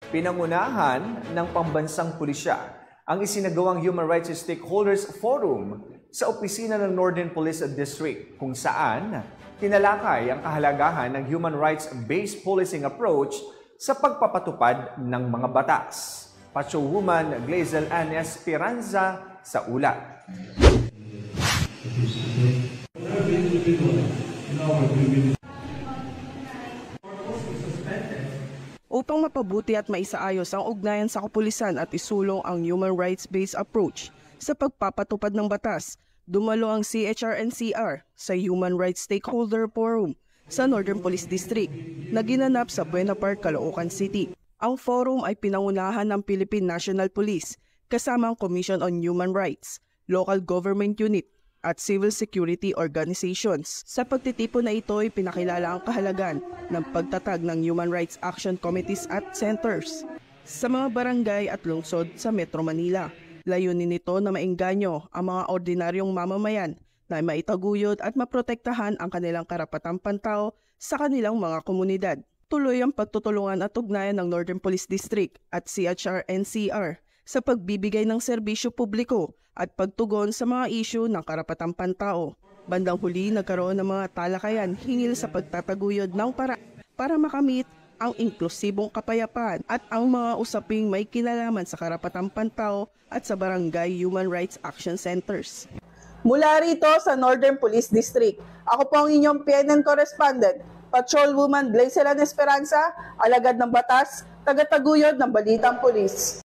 Pinangunahan ng pambansang pulisya ang isinagawang Human Rights Stakeholders Forum sa opisina ng Northern Police District kung saan tinalakay ang kahalagahan ng human rights-based policing approach sa pagpapatupad ng mga batas. Patrolwoman Glazel Ann Esperanza sa ulat. Upang mapabuti at maisaayos ang ugnayan sa kapulisan at isulong ang human rights-based approach sa pagpapatupad ng batas, dumalo ang CHR-NCR sa Human Rights Stakeholder Forum sa Northern Police District na ginanap sa Buena Park, Caloocan City. Ang forum ay pinangunahan ng Philippine National Police kasama ang Commission on Human Rights, Local Government Unit at Civil Security Organizations. Sa pagtitipon na ito ay pinakilala ang kahalagan ng pagtatag ng Human Rights Action Committees at Centers sa mga barangay at lungsod sa Metro Manila. Layunin nito na maengganyo ang mga ordinaryong mamamayan na maitaguyod at maprotektahan ang kanilang karapatang pantao sa kanilang mga komunidad. Tuloy ang pagtutulungan at ugnayan ng Northern Police District at CHR-NCR sa pagbibigay ng serbisyo publiko at pagtugon sa mga isyu ng karapatang pantao. Bandang huli, nagkaroon ng mga talakayan hinggil sa pagtataguyod ng para makamit ang inklusibong kapayapaan at ang mga usaping may kinalaman sa karapatang pantao at sa barangay Human Rights Action Centers. Mula rito sa Northern Police District, ako po ang inyong PNN correspondent, Patrolwoman Glazel Ann Esperanza, alagad ng batas, tagataguyod ng Balitang Pulis.